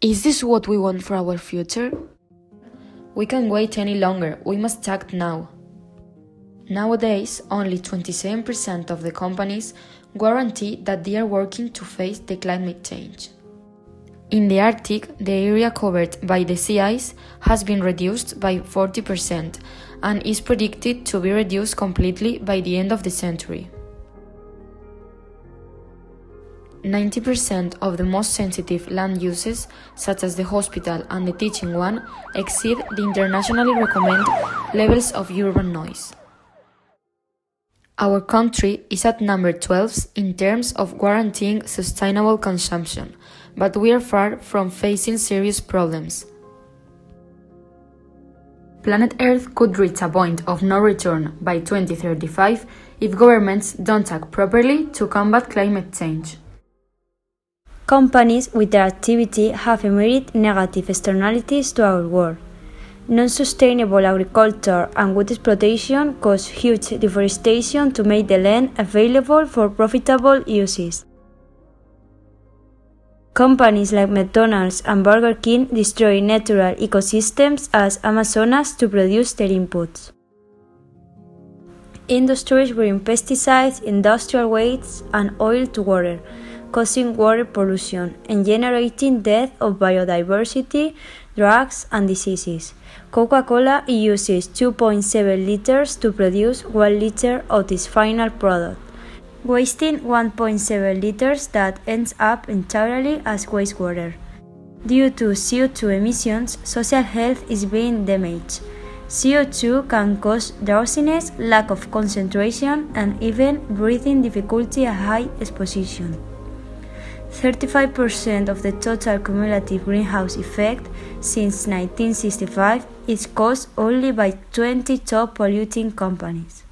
Is this what we want for our future? We can't wait any longer, we must act now. Nowadays, only 27% of the companies guarantee that they are working to face the climate change. In the Arctic, the area covered by the sea ice has been reduced by 40% and is predicted to be reduced completely by the end of the century. 90% of the most sensitive land uses, such as the hospital and the teaching one, exceed the internationally recommended levels of urban noise. Our country is at number 12 in terms of guaranteeing sustainable consumption, but we are far from facing serious problems. Planet Earth could reach a point of no return by 2035 if governments don't act properly to combat climate change. Companies with their activity have emitted negative externalities to our world. Non-sustainable agriculture and wood exploitation cause huge deforestation to make the land available for profitable uses. Companies like McDonald's and Burger King destroy natural ecosystems as Amazonas to produce their inputs. Industries bring pesticides, industrial wastes, and oil to water, causing water pollution and generating death of biodiversity, drugs, and diseases. Coca-Cola uses 2.7 liters to produce 1 liter of its final product, wasting 1.7 liters that ends up entirely as wastewater. Due to CO2 emissions, social health is being damaged. CO2 can cause drowsiness, lack of concentration, and even breathing difficulty at high exposition. 35% of the total cumulative greenhouse effect since 1965 is caused only by 20 top polluting companies.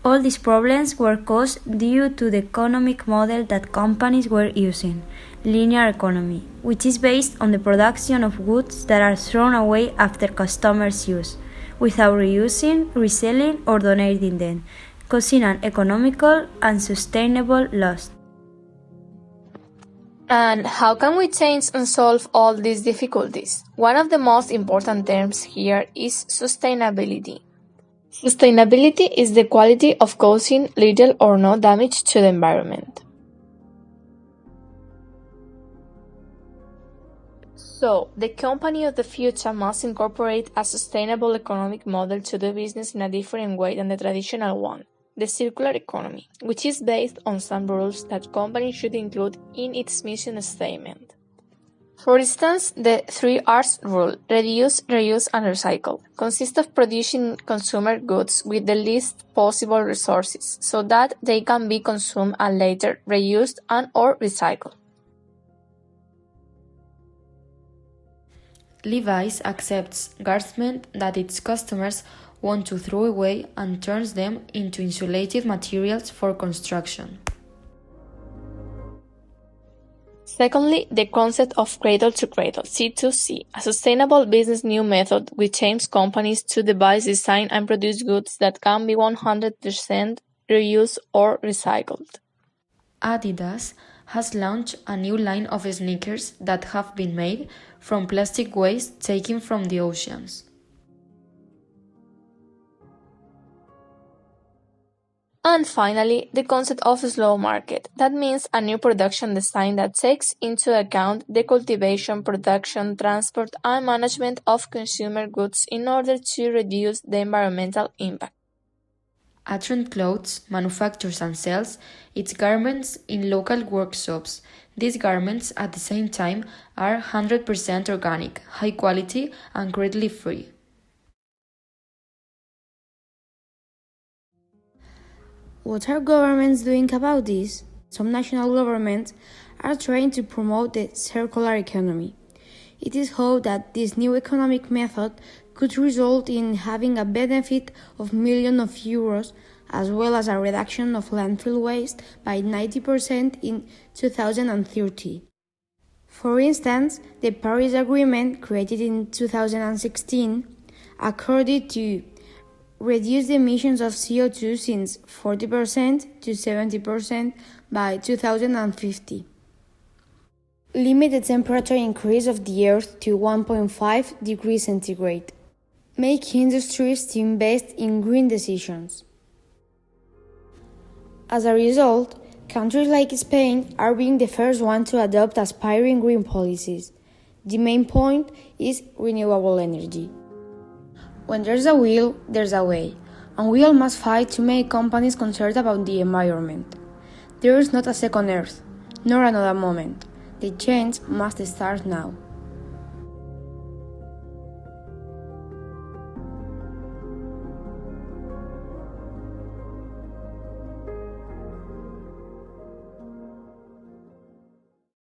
All these problems were caused due to the economic model that companies were using, linear economy, which is based on the production of goods that are thrown away after customers' use, without reusing, reselling, or donating them, causing an economical and sustainable loss. And how can we change and solve all these difficulties? One of the most important terms here is sustainability. Sustainability is the quality of causing little or no damage to the environment. So, the company of the future must incorporate a sustainable economic model to do business in a different way than the traditional one. The circular economy, which is based on some rules that companies should include in its mission statement. For instance, the 3 R's rule, reduce, reuse, and recycle, consists of producing consumer goods with the least possible resources so that they can be consumed and later reused and or recycled. Levi's accepts garments that its customers want to throw away and turns them into insulated materials for construction. Secondly, the concept of cradle-to-cradle, C2C, a sustainable business new method which aims companies to devise, design, and produce goods that can be 100% reused or recycled. Adidas has launched a new line of sneakers that have been made from plastic waste taken from the oceans. And finally, the concept of slow market. That means a new production design that takes into account the cultivation, production, transport, and management of consumer goods in order to reduce the environmental impact. Atrend Clothes manufactures and sells its garments in local workshops. These garments, at the same time, are 100% organic, high quality, and cruelty free. What are governments doing about this? Some national governments are trying to promote the circular economy. It is hoped that this new economic method could result in having a benefit of millions of euros, as well as a reduction of landfill waste by 90% in 2030. For instance, the Paris Agreement, created in 2016, accorded to reduce the emissions of CO2 since 40% to 70% by 2050. limit the temperature increase of the Earth to 1.5 degrees centigrade, make industries to invest in green decisions. As a result, countries like Spain are being the first ones to adopt aspiring green policies. The main point is renewable energy. When there's a will, there's a way, and we all must fight to make companies concerned about the environment. There is not a second Earth, nor another moment. The change must start now.